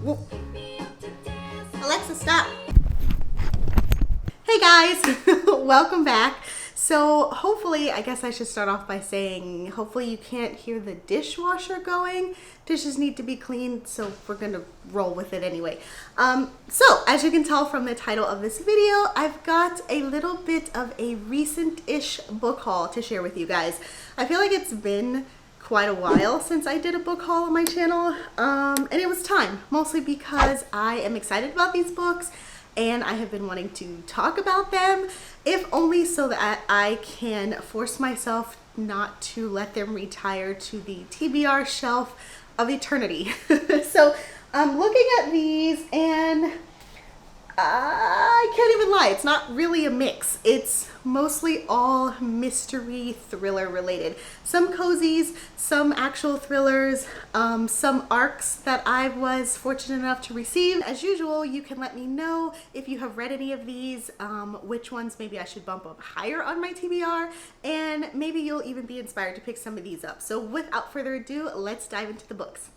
Whoa. Alexa, stop. Hey guys, welcome back. So hopefully, I guess I should start off by saying, hopefully you can't hear the dishwasher going. Dishes need to be cleaned, so we're gonna roll with it anyway. So as you can tell from the title of this video, I've got a little bit of a recent-ish book haul to share with you guys. I feel like it's been quite a while since I did a book haul on my channel, and it was time, mostly because I am excited about these books and I have been wanting to talk about them, if only so that I can force myself not to let them retire to the TBR shelf of eternity. So I'm looking at these and I can't even lie, it's not really a mix. It's mostly all mystery thriller related. Some cozies, some actual thrillers, some arcs that I was fortunate enough to receive. As usual, you can let me know if you have read any of these, which ones maybe I should bump up higher on my TBR, and maybe you'll even be inspired to pick some of these up. So without further ado, let's dive into the books.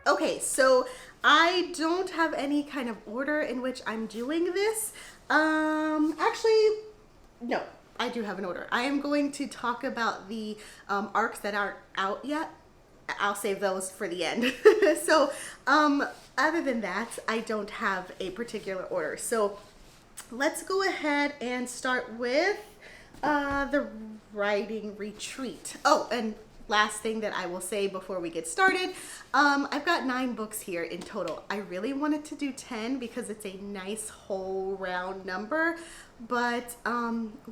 Okay, so I don't have any kind of order in which I'm doing this. Actually, no, I do have an order. I am going to talk about the arcs that aren't out yet. I'll save those for the end. So, other than that, I don't have a particular order. So, let's go ahead and start with the writing retreat. Oh, and last thing that I will say before we get started, I've got 9 books here in total. I really wanted to do 10 because it's a nice whole round number, but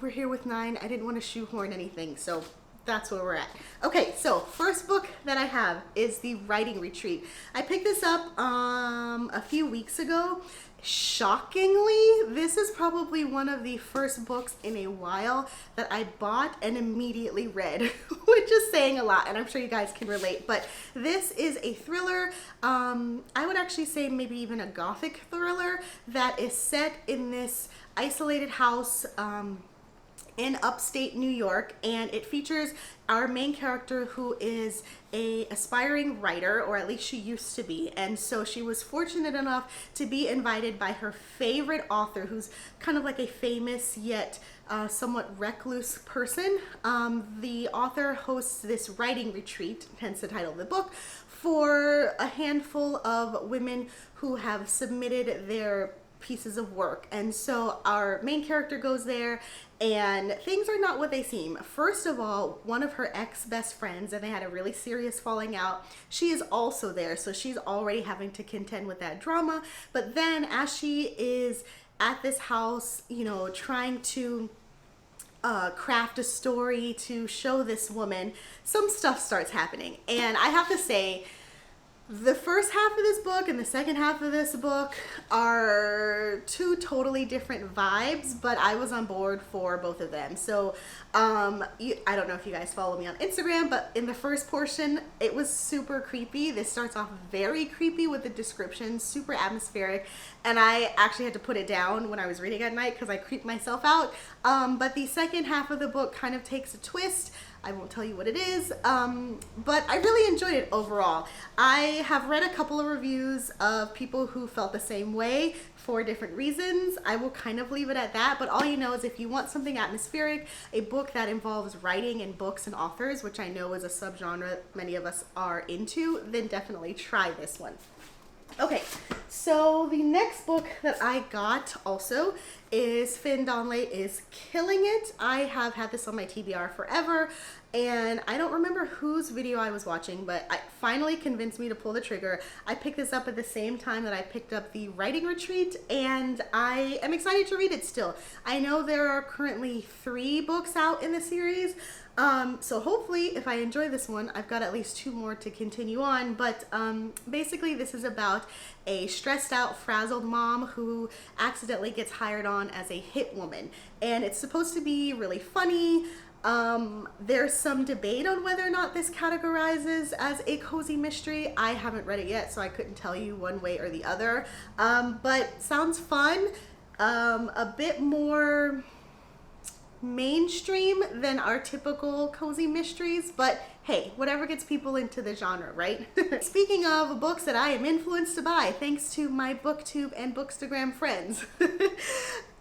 we're here with 9. I didn't want to shoehorn anything, so that's where we're at. Okay, so first book that I have is The Writing Retreat. I picked this up a few weeks ago. Shockingly, this is probably one of the first books in a while that I bought and immediately read, which is saying a lot, and I'm sure you guys can relate. But this is a thriller, I would actually say maybe even a gothic thriller that is set in this isolated house in upstate New York, and it features our main character, who is a aspiring writer, or at least she used to be. And so she was fortunate enough to be invited by her favorite author, who's kind of like a famous yet somewhat recluse person. The author hosts this writing retreat, hence the title of the book, for a handful of women who have submitted their pieces of work. And so our main character goes there, and things are not what they seem. First of all, one of her ex-best friends, and they had a really serious falling out, she is also there, so she's already having to contend with that drama. But then as she is at this house, you know, trying to craft a story to show this woman, some stuff starts happening. And I have to say, the first half of this book and the second half of this book are 2 totally different vibes, but I was on board for both of them. So I don't know if you guys follow me on Instagram, but in the first portion, it was super creepy. This starts off very creepy with the description, super atmospheric, and I actually had to put it down when I was reading at night because I creeped myself out. But the second half of the book kind of takes a twist. I won't tell you what it is, but I really enjoyed it overall. I have read a couple of reviews of people who felt the same way for different reasons. I will kind of leave it at that, but all you know is if you want something atmospheric, a book that involves writing and books and authors, which I know is a subgenre many of us are into, then definitely try this one. Okay, so the next book that I got also is Finlay is Killing It. I have had this on my TBR forever, and I don't remember whose video I was watching, but it finally convinced me to pull the trigger. I picked this up at the same time that I picked up The Writing Retreat, and I am excited to read it still. I know there are currently 3 books out in the series, so hopefully if I enjoy this one, I've got at least 2 more to continue on. But basically this is about a stressed out, frazzled mom who accidentally gets hired on as a hit woman, and it's supposed to be really funny. There's some debate on whether or not this categorizes as a cozy mystery. I haven't read it yet, so I couldn't tell you one way or the other, but sounds fun. A bit more mainstream than our typical cozy mysteries, but hey, whatever gets people into the genre, right? Speaking of books that I am influenced to buy, thanks to my BookTube and Bookstagram friends,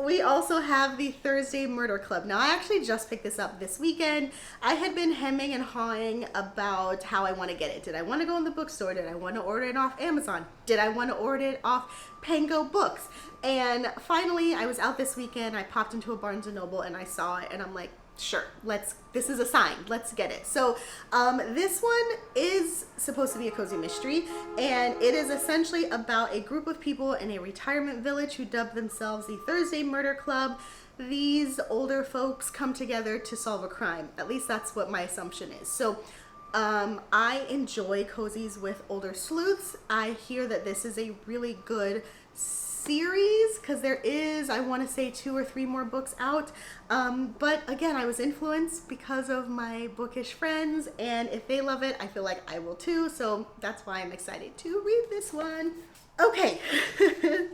we also have the Thursday Murder Club. Now, I actually just picked this up this weekend. I had been hemming and hawing about how I want to get it. Did I want to go in the bookstore? Did I want to order it off Amazon? Did I want to order it off Pango Books? And finally, I was out this weekend. I popped into a Barnes & Noble and I saw it and I'm like, sure, this is a sign, let's get it. So this one is supposed to be a cozy mystery, and it is essentially about a group of people in a retirement village who dub themselves the Thursday Murder Club. These older folks come together to solve a crime. At least that's what my assumption is. So I enjoy cozies with older sleuths. I hear that this is a really good series because there is, I want to say, 2 or 3 more books out, but again, I was influenced because of my bookish friends, and if they love it, I feel like I will too, so that's why I'm excited to read this one. Okay,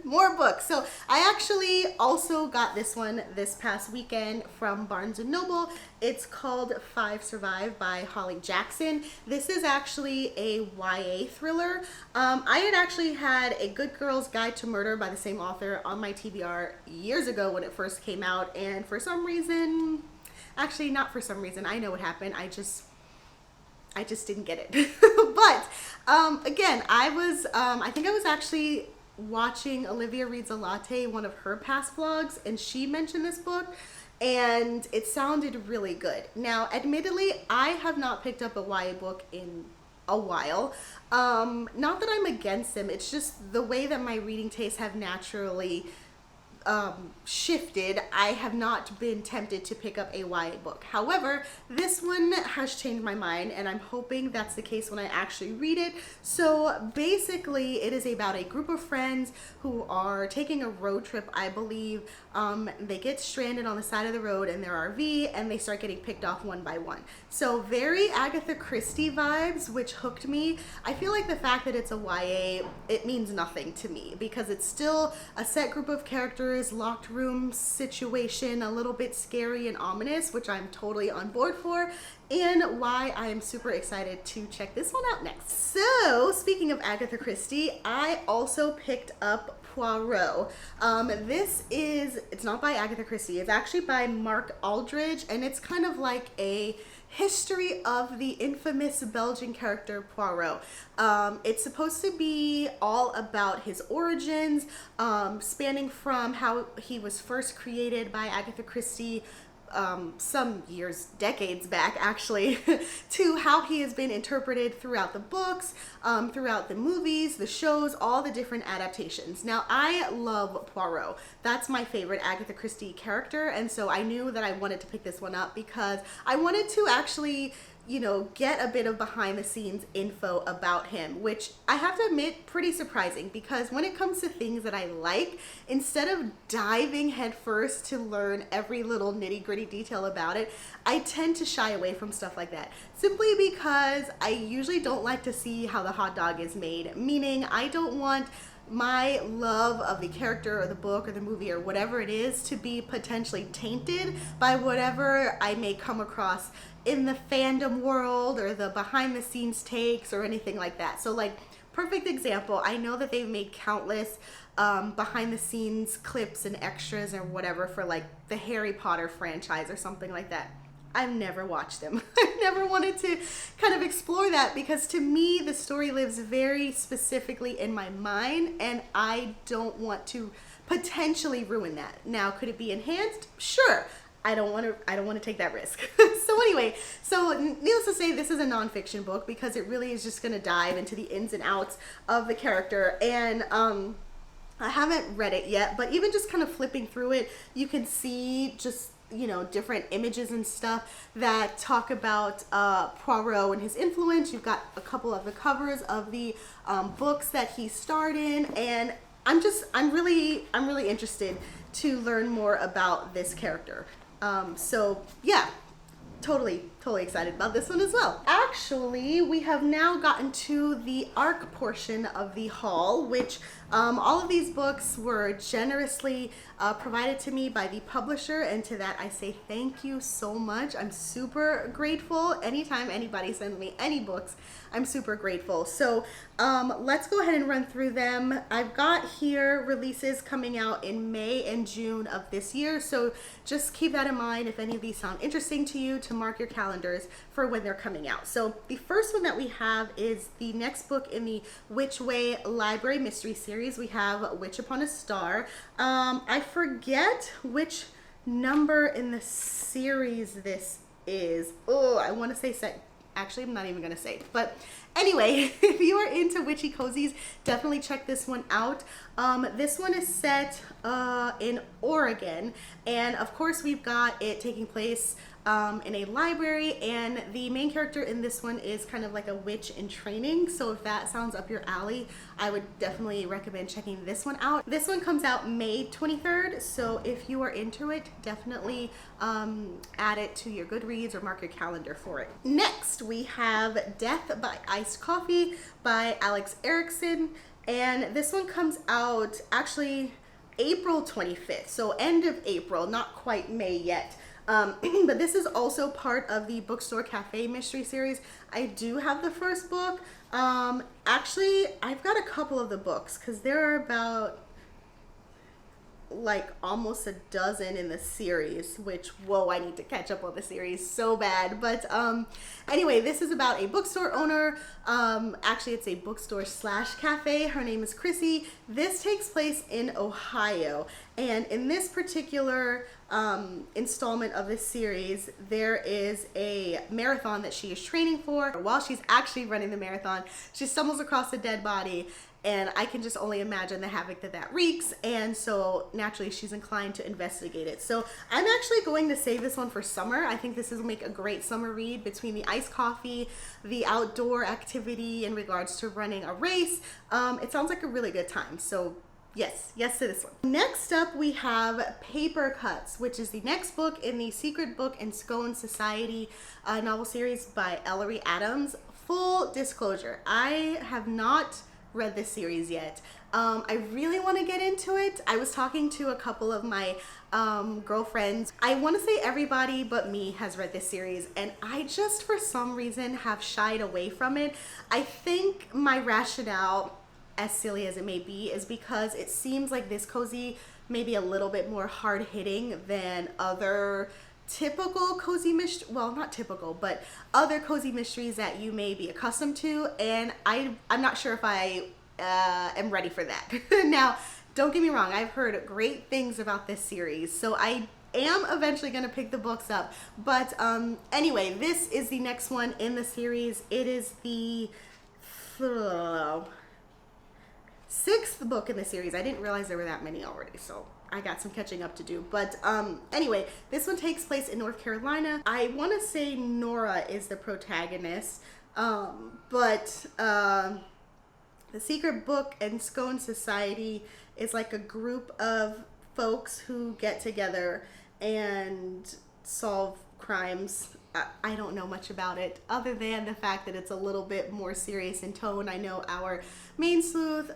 more books. So I actually also got this one this past weekend from Barnes & Noble. It's called 5 Survive by Holly Jackson. This is actually a YA thriller. I had actually had A Good Girl's Guide to Murder by the same author on my TBR years ago when it first came out, and for some reason, actually not for some reason, I know what happened, I just didn't get it. But again, I think I was actually watching Olivia Reads a Latte, one of her past vlogs, and she mentioned this book, and it sounded really good. Now, admittedly, I have not picked up a YA book in a while. Not that I'm against them, it's just the way that my reading tastes have naturally shifted. I have not been tempted to pick up a YA book. However, this one has changed my mind, and I'm hoping that's the case when I actually read it. So basically, it is about a group of friends who are taking a road trip, I believe. They get stranded on the side of the road in their RV, and they start getting picked off one by one. So very Agatha Christie vibes, which hooked me. I feel like the fact that it's a YA, it means nothing to me because it's still a set group of characters, locked room situation, a little bit scary and ominous, which I'm totally on board for, and why I am super excited to check this one out next. So speaking of Agatha Christie, I also picked up Poirot. It's not by Agatha Christie, it's actually by Mark Aldridge, and it's kind of like a history of the infamous Belgian character Poirot. It's supposed to be all about his origins, spanning from how he was first created by Agatha Christie some years, decades back actually, to how he has been interpreted throughout the books, throughout the movies, the shows, all the different adaptations. Now, I love Poirot. That's my favorite Agatha Christie character, and so I knew that I wanted to pick this one up because I wanted to actually, you know, get a bit of behind the scenes info about him, which I have to admit, pretty surprising, because when it comes to things that I like, instead of diving headfirst to learn every little nitty gritty detail about it, I tend to shy away from stuff like that, simply because I usually don't like to see how the hot dog is made, meaning I don't want my love of the character or the book or the movie or whatever it is to be potentially tainted by whatever I may come across in the fandom world or the behind the scenes takes or anything like that. So like, perfect example, I know that they've made countless behind the scenes clips and extras or whatever for like the Harry Potter franchise or something like that. I've never watched them. I've never wanted to kind of explore that because to me, the story lives very specifically in my mind and I don't want to potentially ruin that. Now, could it be enhanced? Sure. I don't want to take that risk. So anyway, needless to say, this is a nonfiction book because it really is just going to dive into the ins and outs of the character, and I haven't read it yet, but even just kind of flipping through it, you can see just, you know, different images and stuff that talk about Poirot and his influence. You've got a couple of the covers of the books that he starred in, and I'm really interested to learn more about this character. So yeah, totally totally excited about this one as well. Actually, we have now gotten to the ARC portion of the haul, which all of these books were generously provided to me by the publisher, and to that I say thank you so much. I'm super grateful. Anytime anybody sends me any books, I'm super grateful. So let's go ahead and run through them. I've got here releases coming out in May and June of this year, so just keep that in mind if any of these sound interesting to you, to mark your calendars for when they're coming out. So the first one that we have is the next book in the Which Way Library Mystery Series. We have Witch Upon a Star. I forget which number in the series this is. Oh, I want to say set. Actually, I'm not even going to say. But anyway, if you are into witchy cozies, definitely check this one out. This one is set in Oregon. And of course, we've got it taking place in a library, and the main character in this one is kind of like a witch in training. So if that sounds up your alley, I would definitely recommend checking this one out. This one comes out May 23rd, so if you are into it, definitely add it to your Goodreads or mark your calendar for it. Next, we have Death by Iced Coffee by Alex Erickson, and this one comes out actually April 25th, so end of April, not quite May yet. But this is also part of the Bookstore Cafe mystery series. I do have the first book. Actually, I've got a couple of the books because there are about like almost a dozen in the series, which, whoa, I need to catch up on the series so bad. But anyway, this is about a bookstore owner. Actually, it's a bookstore slash cafe. Her name is Chrissy. This takes place in Ohio, and in this particular installment of this series, there is a marathon that she is training for. While she's actually running the marathon, she stumbles across a dead body, and I can just only imagine the havoc that that wreaks, and so naturally she's inclined to investigate it. So I'm actually going to save this one for summer. I think this will make a great summer read between the iced coffee, the outdoor activity in regards to running a race. It sounds like a really good time. So yes to this one. Next up, we have Paper Cuts, which is the next book in the Secret Book and Scone Society novel series by Ellery Adams. Full disclosure, I have not read this series yet. I really want to get into it. I was talking to a couple of my girlfriends. I want to say everybody but me has read this series, and I just for some reason have shied away from it. I think my rationale, as silly as it may be, is because it seems like this cozy may be a little bit more hard-hitting than other typical cozy mystery, well, not typical, but other cozy mysteries that you may be accustomed to, and I'm not sure if I am ready for that. Now, don't get me wrong, I've heard great things about this series, so I am eventually going to pick the books up. But anyway, this is the next one in the series. It is the sixth book in the series. I didn't realize there were that many already, so I got some catching up to do. But anyway, this one takes place in North Carolina. I want to say Nora is the protagonist, but the Secret Book and Scone Society is like a group of folks who get together and solve crimes. I don't know much about it other than the fact that it's a little bit more serious in tone. I know our main sleuth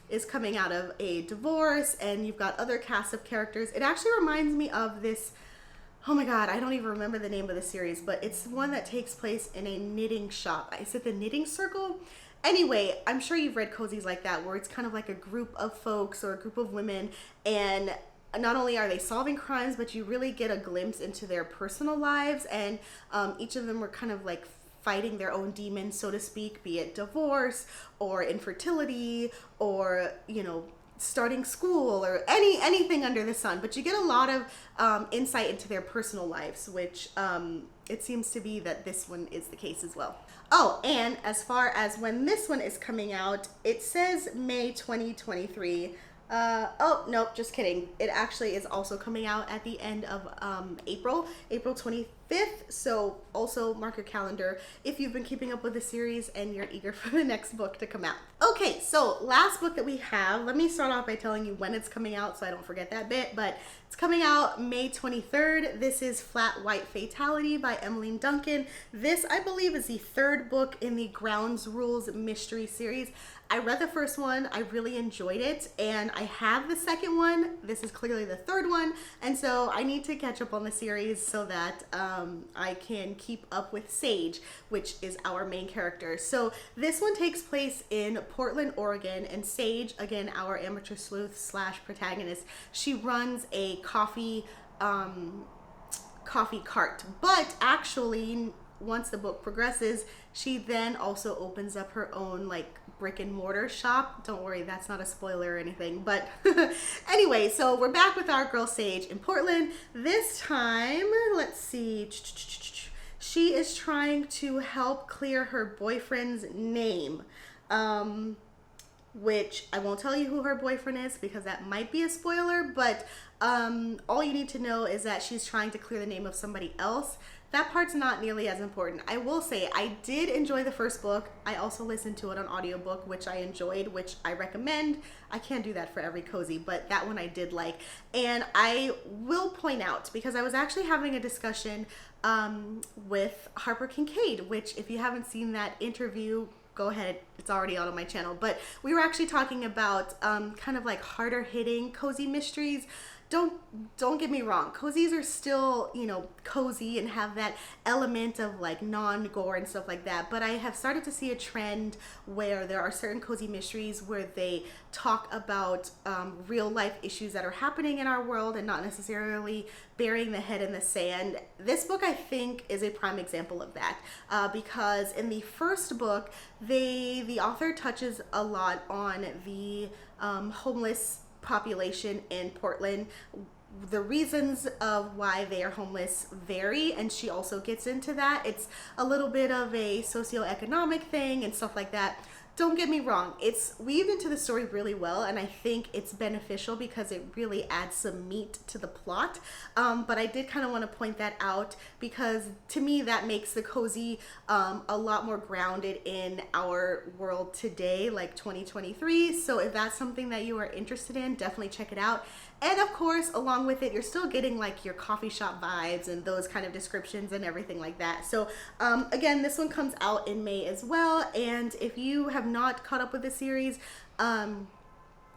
is coming out of a divorce, and you've got other cast of characters. It actually reminds me of this, oh my god, I don't even remember the name of the series, but it's one that takes place in a knitting shop. Is it the Knitting Circle? Anyway, I'm sure you've read cozies like that where it's kind of like a group of folks or a group of women, and not only are they solving crimes, but you really get a glimpse into their personal lives, and each of them were kind of like fighting their own demons, so to speak, be it divorce or infertility or, you know, starting school or anything under the sun. But you get a lot of insight into their personal lives, which it seems to be that this one is the case as well. Oh, and as far as when this one is coming out, it says May 2023. Oh, nope, just kidding. It actually is also coming out at the end of April 25th. 5th, so also mark your calendar if you've been keeping up with the series and you're eager for the next book to come out. Okay, so last book that we have, let me start off by telling you when it's coming out so I don't forget that bit, but it's coming out May 23rd. This is Flat White Fatality by Emmeline Duncan. This, I believe, is the 3rd book in the Grounds Rules mystery series. I read the first one, I really enjoyed it, and I have the second one. This is clearly the 3rd one, and so I need to catch up on the series so that I can keep up with Sage, which is our main character. So this one takes place in Portland, Oregon, and Sage, again, our amateur sleuth slash protagonist, she runs a coffee cart, but actually once the book progresses, she then also opens up her own like brick and mortar shop. Don't worry, that's not a spoiler or anything, but anyway, so we're back with our girl Sage in Portland. This time, let's see, she is trying to help clear her boyfriend's name, which I won't tell you who her boyfriend is because that might be a spoiler, but all you need to know is that she's trying to clear the name of somebody else. That part's not nearly as important. I will say I did enjoy the first book. I also listened to it on audiobook, which I enjoyed, which I recommend. I can't do that for every cozy, but that one I did like. And I will point out, because I was actually having a discussion with Harper Kincaid, which if you haven't seen that interview, go ahead, it's already out on my channel. But we were actually talking about kind of like harder hitting cozy mysteries. Don't get me wrong, cozies are still, you know, cozy and have that element of like non-gore and stuff like that, but I have started to see a trend where there are certain cozy mysteries where they talk about real life issues that are happening in our world and not necessarily burying the head in the sand. This book, I think, is a prime example of that because in the first book, the author touches a lot on the homeless population in Portland. The reasons of why they are homeless vary, and she also gets into that. It's a little bit of a socioeconomic thing and stuff like that. Don't get me wrong, it's weaved into the story really well, and I think it's beneficial because it really adds some meat to the plot. But I did kind of want to point that out because to me that makes the cozy a lot more grounded in our world today, like 2023. So if that's something that you are interested in, definitely check it out. And of course, along with it, you're still getting like your coffee shop vibes and those kind of descriptions and everything like that. So again, this one comes out in May as well. And if you have not caught up with the series,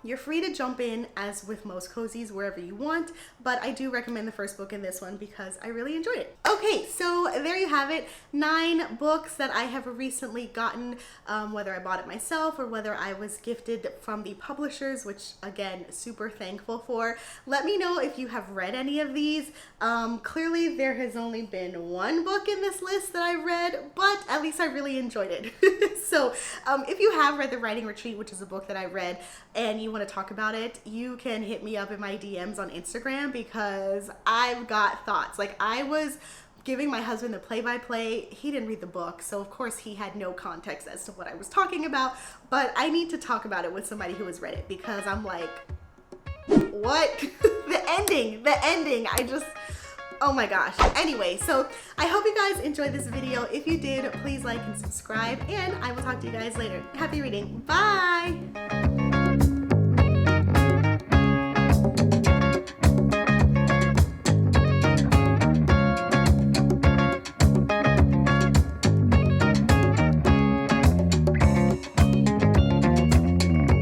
you're free to jump in, as with most cozies, wherever you want, but I do recommend the first book in this one because I really enjoyed it. Okay, so there you have it. 9 books that I have recently gotten, whether I bought it myself or whether I was gifted from the publishers, which again, super thankful for. Let me know if you have read any of these. Clearly there has only been 1 book in this list that I read, but at least I really enjoyed it. So if you have read The Writing Retreat, which is a book that I read, and you want to talk about it, you can hit me up in my DMs on Instagram because I've got thoughts. Like, I was giving my husband the play-by-play. He didn't read the book, so of course he had no context as to what I was talking about, but I need to talk about it with somebody who has read it because I'm like, what? the ending, I just, oh my gosh. Anyway, so I hope you guys enjoyed this video. If you did, please like and subscribe, and I will talk to you guys later. Happy reading. Bye!